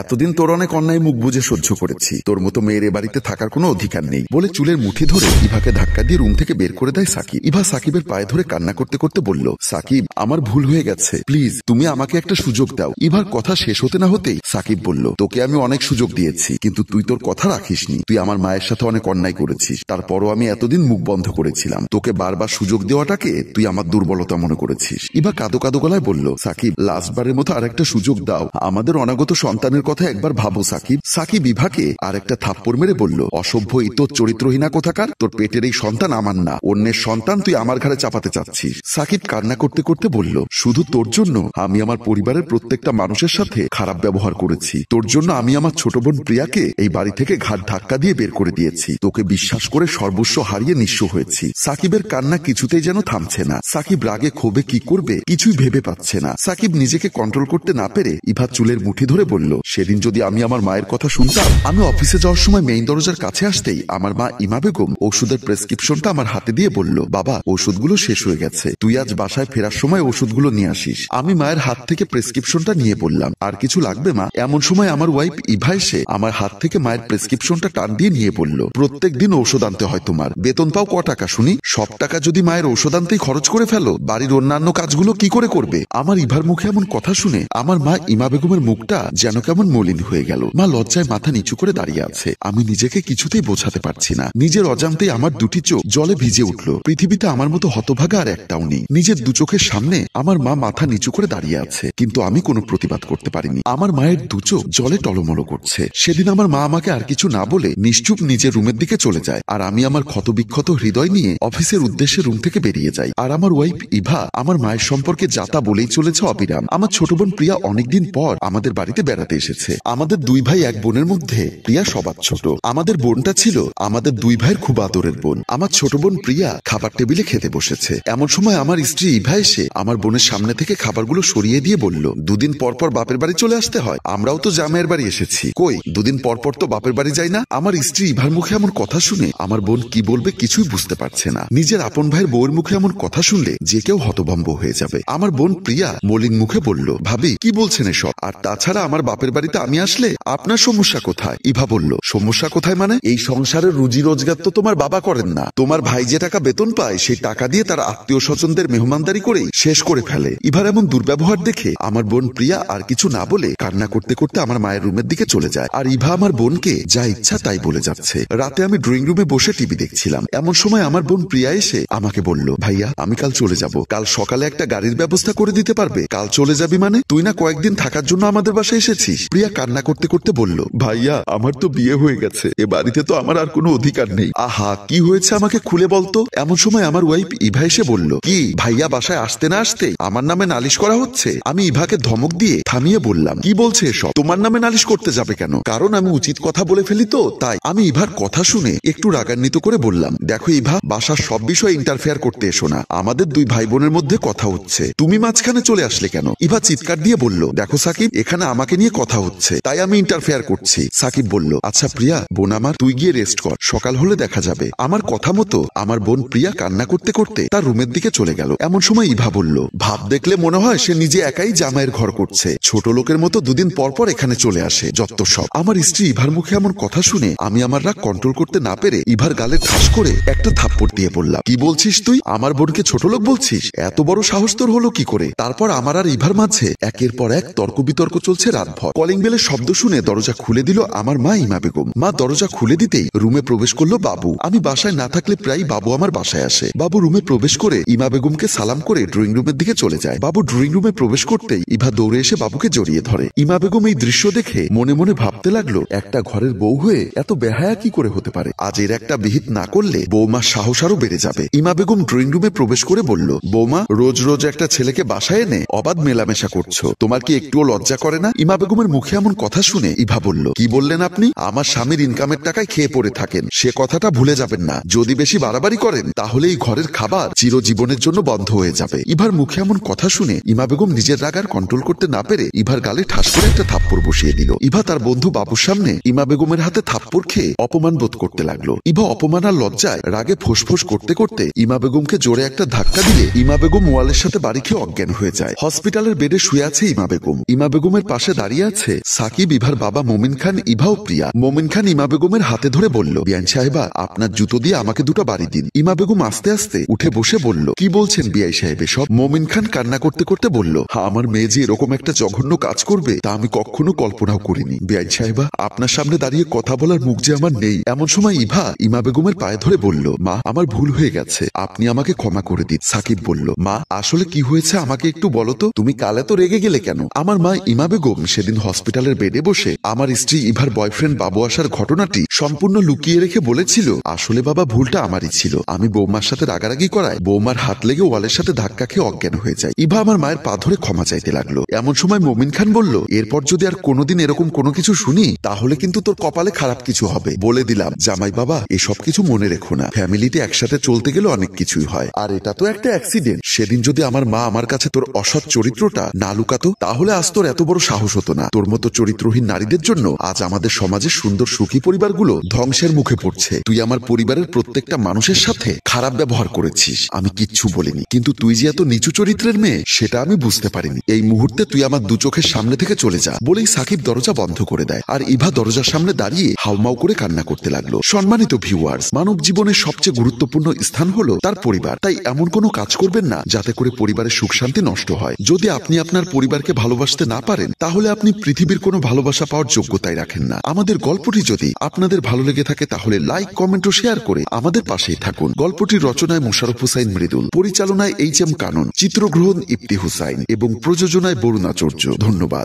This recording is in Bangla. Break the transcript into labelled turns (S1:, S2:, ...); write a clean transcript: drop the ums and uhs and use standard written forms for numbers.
S1: এতদিন তোর অনেক অন্যায় মুখ বুঝে সহ্য করেছি, তোর মতো মেয়ের এ বাড়িতে থাকার কোনো অধিকার নেই বলে চুলের মুঠি ধরে ইভাকে ধাক্কা দিয়ে রুম থেকে বের করে দেয় সাকিব। ইভা সাকিবের পায়ে ধরে কান্না করতে করতে বলল, সাকিব আমার ভুল হয়ে গেছে, প্লিজ তুমি আমাকে একটা সুযোগ দাও। ইভার কথা শেষ হতে না হতেই সাকিব বলল, তোকে আমি অনেক সুযোগ দিয়েছি কিন্তু তুই তোর কথা রাখিসনি। তুই আমার মায়ের সাথে অনেক অন্যায় করেছিস, তারপরও আমি এতদিন মুখ বন্ধ করেছিলাম। তোকে বারবার সুযোগ দেওয়াটাকে তুই আমার দুর্বলতা মনে করেছিস। ইভা কাঁদো কাঁদো গলায় বলল, সাকিব লাস্টবারের মতো আরেকটা সুযোগ দাও, আমাদের অনাগত সন্তানের কথা একবার ভাবো সাকিব। সাকিব ইভাকে আরেকটা থাপ্পড় মেরে বলল, অসভ্য ইতর চরিত্রহীনা কোথাকার, তোর পেটের এই সন্তান আমার না, অন্যের সন্তান তুই আমার ঘাড়ে চাপাতে চাচ্ছিস। সাকিব কান্না করতে করতে বলল, শুধু তোর জন্য আমি আমার পরিবারের প্রত্যেকটা মানুষের সাথে খারাপ ব্যবহার করেছি, তোর জন্য আমি আমার ছোট বোন প্রিয়াকে এই বাড়ি থেকে ঘাট ধাক্কা দিয়ে বের করে দিয়েছি, তোকে বিশ্বাস করে সর্বস্ব হারিয়ে নিঃস্ব হয়েছি। সাকিবের কান্না কিছুতেই যেন থামছে না। সাকিব রাগে ক্ষোভে কি করবে কিছুই ভেবে পাচ্ছে না। সাকিব নিজেকে কন্ট্রোল করতে না পেরে ইভা চুলের মুঠি ধরে বলল, সেদিন যদি আমি আমার মায়ের কথা শুনতাম। আমি অফিসে যাওয়ার সময় মেইন দরজার কাছে আসতেই আমার মা ইমা বেগম ওষুধের প্রেসক্রিপশনটা আমার হাতে দিয়ে বলল, বাবা ওষুধগুলো শেষ হয়ে গেছে, তুই আজ বাসায় ফেরার সময় ওষুধগুলো নিয়ে আসিস। আমি মায়ের হাত থেকে প্রেসক্রিপশনটা নিয়ে বললাম, আর কিছু লাগবে মা? এমন সময় আমার ওয়াইফ ইভা এসে আমার হাত থেকে মায়ের প্রেসক্রিপশনটা টান দিয়ে নিয়ে বলল, প্রত্যেক দিন ঔষধ আনতে হয় তোমার, বেতন পাও ক টাকা শুনি? সব টাকা যদি মায়ের ঔষধ আনতেই খরচ করে ফেলো, বাড়ির অন্যান্য কাজগুলো কি করে করবে? আমার ইভার মুখে এমন কথা শুনে আমার মা ইমা বেগমের মুখটা যেন কেমন মলিন হয়ে গেল। মা লজ্জায় মাথা নিচু করে দাঁড়িয়ে আছে। আমি নিজেকে কিছুতেই বোঝাতে পারছি না। নিজের অজান্তেই আমার দুটি চোখ জলে ভিজে উঠল। পৃথিবীতে আমার মতো হতভাগা আর একটাও নেই। নিজের দু চোখের সামনে আমার মা মাথা নিচু করে দাঁড়িয়ে আছে, কিন্তু আমি কোনো প্রতিবাদ করতে পারিনি। আমার মায়ের দু চোখ জলে টলমলো করছে। সেদিন আমার মা আমাকে আর কিছু না বলে নিশ্চুপ নিজের রুমের দিকে চলে যায়, আর আমি আমার ক্ষতবিক্ষত হৃদয় নিয়ে অফিসের উদ্দেশ্যে রুম থেকে বেরিয়ে যাই। আর আমার ওয়াইফ ইভা আমার মায়ের সম্পর্কে যাতা বলেই চলেছে অবিরাম। আমার ছোট বোন প্রিয়া অনেকদিন পর আমাদের বাড়িতে বেড়াতে এসেছে। আমাদের দুই ভাই এক বোনের মধ্যে প্রিয়া সবার ছোট। আমাদের বোনটা ছিল আমাদের দুই ভাইয়ের খুব আদরের বোন। আমার ছোট বোন প্রিয়া খাবার টেবিলে খেতে বসেছে। এমন সময় আমার স্ত্রী ইভা এসে আমার বোনের সামনে থেকে খাবারগুলো সরিয়ে দিয়ে বলল, দুদিন পর পর বাপের বাড়ি চলে আসতে হয়, আমরাও তো জামাইয়ের বাড়ি এসেছি, কই দুদিন পর পর তো বাপের বাড়ি যাই না? আমার স্ত্রী ইভার মুখে এমন কথা শুনে আমার বোন কি বলবে কিছুই বুঝতে পারছে না। নিজের আপন ভাইয়ের বউয়ের মুখে এমন কথা শুনলে যে কেউ হতভম্ব হয়ে যাবে। আমার বোন প্রিয়া মলিন মুখে বলল, ভাবি কি বলছেন এসব? আর তাছাড়া আমার বাপের বাড়িতে আমি আসলে আপনার সমস্যা কোথায়? ইভা বলল, সমস্যা কোথায় মানে? এই সংসারের রুজি রোজগার তো তোমার বাবা করেন না। তোমার ভাই যে টাকা বেতন পায় সেই টাকা দিয়ে তার আত্মীয় স্বজনদের মেহমানদারি করেই শেষ করে ফেলে। ইভার এমন দুর্ব্যবহার দেখে আমার বোন প্রিয়া আর কিছু না বলে কান্না করতে করতে আমার মায়ের রুমের দিকে চলে যায়। আর ইভা আমার বোনকে যা ইচ্ছা তাই বলে যাচ্ছে। রাতে আমি ড্রয়িং রুমে বসে টিভি দেখছিলাম। এমন সময় আমার বোন প্রিয়া এসে আমাকে বলল, ভাইয়া আমি কাল চলে যাব, কাল সকালে একটা গাড়ির ব্যবস্থা করে দিতে পারবে? কাল চলে যাবি মানে? তুই না কয়েকদিন থাকার জন্য আমাদের বাসায় এসেছিস। প্রিয়া কান্না করতে করতে বলল, ভাইয়া আমার তো বিয়ে হয়ে গেছে, এ বাড়িতে তো আমার আর কোনো অধিকার নেই। আহা কি হয়েছে আমাকে খুলে বলতো। এমন সময় আমার ওয়াইফ ইভা এসে বলল, কি ভাইয়া বাসায় আসতে না আসতে আমার নামে নালিশ করা হচ্ছে? আমি ইভাকে ধমক দিয়ে থামিয়ে বললাম, কি বলছে এসব? তোমার নামে নালিশ করতে যাবে কেন? কারণ আমি উচিত কথা বলে ফেলি তো তাই। আমি ইভার কথা শুনে একটু রাগান্বিত করে বললাম, দেখো ইভা, বাসার সব বিষয়ে ইন্টারফেয়ার করতে এসো না, আমাদের দুই ভাই বোনের মধ্যে কথা হচ্ছে, তুমি মাঝখানে চলে আসলে কেন? ইভা চিৎকার দিয়ে বলল, দেখো সাকিব, এখানে আমাকে নিয়ে কথা হচ্ছে তাই আমি ইন্টারফেয়ার করছি। সাকিব বলল, আচ্ছা প্রিয়া বোন আমার, তুই গিয়ে রেস্ট কর, সকাল হলে দেখা যাবে। আমার কথা মতো আমার বোন প্রিয়া কান্না করতে করতে তার রুমের দিকে চলে গেল। এমন সময় ইভা বলল, ভাব দেখলে মনে হয় সে নিজে একাই জামাইয়ের ঘর করছে, ছোট লোকের মতো দুদিন পর পর এখানে চলে আসে, যত সব। আমার স্ত্রী ইভার মুখে এমন কথা শুনে আমি আমার রাগ কন্ট্রোল করতে না পেরে ইভার গালে ঠাস করে একটা থাপ্পড় দিয়ে বললাম, কি বলছিস তুই? আমার বোনকে ছোট লোক বলছিস? এত বড় সাহস তোর হলো কি করে? তারপর আমার আর ইভার মাঝে একের পর এক তর্ক বিতর্ক চলছে রাতভর। কলিং বেলের শব্দ শুনে দরজা খুলে দিল আমার মা ইমা বেগম। মা দরজা খুলে দিতেই রুমে প্রবেশ করলো বাবু। আমি বাসায় না থাকলে প্রায় বাবু আমার বাসায় আসে। বাবু রুমে প্রবেশ করে ইমা বেগমকে সালাম করে ড্রয়িং রুমের দিকে চলে যায়। বাবু ড্রয়িং রুমে প্রবেশ করতেই ইভা দৌড়ে এসে বাবুকে জড়িয়ে ধরে। ইমা বেগম এই দৃশ্য দেখে মনে মনে ভাবতে লাগলো, একটা ঘরের বউ হয়ে এত বেহায়া কি করে হতে পারে? আজ এর একটা বিহিত না করলে বৌমার সাহস আরো বেড়ে যাবে। ইমা বেগম ড্রয়িং রুমে প্রবেশ করে বলল, বৌমা, রোজ রোজ একটা ছেলেকে বাসায় এনে অবাধ মেলামেশা করছো, তোমার কি একটুও লজ্জা করে না? ইমা বেগমের মুখে এমন কথা শুনে ইভা বলল, কি বললেন আপনি? আমার স্বামীর ইনকামের টাকায় খেয়ে পড়ে থাকেন, সে কথাটা ভুলে যাবেন না। যদি বেশি বাড়াবাড়ি করেন তাহলে এই ঘরের খাবার চিরজীবনের জন্য বন্ধ হয়ে যাবে। ইভার মুখে এমন কথা শুনে ইমা বেগম নিজের রাগ আর কন্ট্রোল করতে না পেরে ইভার গালে ঠাস করে একটা থাপ্পড় বসিয়ে দিল। ইভা তার বন্ধু বাবুর সামনে ইমা বেগমের হাতে থাপ্পড় খেয়ে অপমান বোধ করতে লাগলো। ইভা অপমান আর লজ্জায় রাগে ফোঁস করতে করতে ইমা বেগমকে জোরে একটা ধাক্কা দিলে ইমা বেগম ওয়ালের সাথে বাড়ি খেয়ে অজ্ঞান হয়ে যায়। হসপিটালের বেডে শুয়ে আছে ইমা বেগম। ইমা বেগমের পাশে দাঁড়িয়ে আছে বলছে সাকিব ইভার বাবা মোমিন খান, ইভা ও প্রিয়া। মোমিন খান ইমা বেগমের হাতে ধরে বলল, বিআইন সাহেবা আপনার জুতো দিয়ে আমাকে দুটো বাড়ি দিন। ইমা বেগম আস্তে আস্তে উঠে বসে বলল, কি বলছেন বিআই সাহেব এসব? মোমিন খান কান্না করতে করতে বলল, আমার মেয়ে যে এরকম একটা জঘন্য কাজ করবে তা আমি কখনো কল্পনাও করিনি। বিআইন সাহেবা আপনার সামনে দাঁড়িয়ে কথা বলার মুখ যে আমার নেই। এমন সময় ইভা ইমা বেগমের পায়ে ধরে বলল, মা আমার ভুল হয়ে গেছে, আপনি আমাকে ক্ষমা করে দিন। সাকিব বলল, মা আসলে কি হয়েছে আমাকে একটু বলো তো, তুমি কালে তো রেগে গেলে কেন? আমার মা ইমা বেগম সেদিন হসপিটালের বেডে বসে আমার স্ত্রী ইভার বয়ফ্রেন্ড বাবু আসার ঘটনাটি সম্পূর্ণ লুকিয়ে রেখে বলেছিল, আসলে বাবা ভুলটা আমারই ছিল। আমি বৌমার সাথে রাগারাগি করায় বৌমার হাত লেগে ওয়ালের সাথে ধাক্কা খেয়ে অজ্ঞান হয়ে যায়। ইভা আমার মায়ের পা ধরে ক্ষমা চাইতে লাগলো। এমন সময় মোমিন খান বলল, এরপর যদি আর কোনোদিন এরকম কোনো কিছু শুনি তাহলে কিন্তু তোর কপালে খারাপ কিছু হবে। বলে দিলাম জামাই বাবা এসব কিছু মনে রেখো না, ফ্যামিলিতে একসাথে চলতে গেলে অনেক কিছুই হয়, আর এটা তো একটা অ্যাক্সিডেন্ট। সেদিন যদি আমার মা আমার কাছে তোর অসৎ চরিত্রটা না লুকাতো তাহলে আজ তোর এত বড় সাহস হতো না। তোর মতো চরিত্রহীন নারীদের জন্য আজ আমাদের সমাজের সুন্দর সুখী পরিবারগুলো ধ্বংসের মুখে পড়ছে। তুই আমার পরিবারের প্রত্যেকটা মানুষের সাথে খারাপ ব্যবহার করেছিস, আমি কিচ্ছু বলিনি, কিন্তু তুই যে এত নিচু চরিত্রের মেয়ে সেটা আমি বুঝতে পারিনি। এই মুহূর্তে তুই আমার দু চোখের সামনে থেকে চলে যা। বলেই সাকিব দরজা বন্ধ করে দেয়, আর ইভা দরজার সামনে দাঁড়িয়ে হাউমাউ করে কান্না করতে লাগলো। সম্মানিত ভিউয়ার্স, মানব জীবনের সবচেয়ে গুরুত্বপূর্ণ স্থান হলো তার পরিবার। তাই এমন কোনো কাজ করবেন না যাতে করে পরিবারের সুখ শান্তি নষ্ট হয়। যদি আপনি আপনার পরিবারকে ভালোবাসতে না পারেন তাহলে আপনি পৃথিবীর কোনো ভালোবাসা পাওয়ার যোগ্যতাই রাখেন না। আমাদের গল্পটি যদি আপনাদের ভালো লেগে থাকে তাহলে লাইক, কমেন্ট ও শেয়ার করে আমাদের পাশেই থাকুন। গল্পটির রচনায় মোশাররফ হোসাইন মৃদুল, পরিচালনায় এইচ এম কানন, চিত্রগ্রহণ ইপ্তি হুসাইন এবং প্রযোজনায় বরুণ আচার্য। ধন্যবাদ।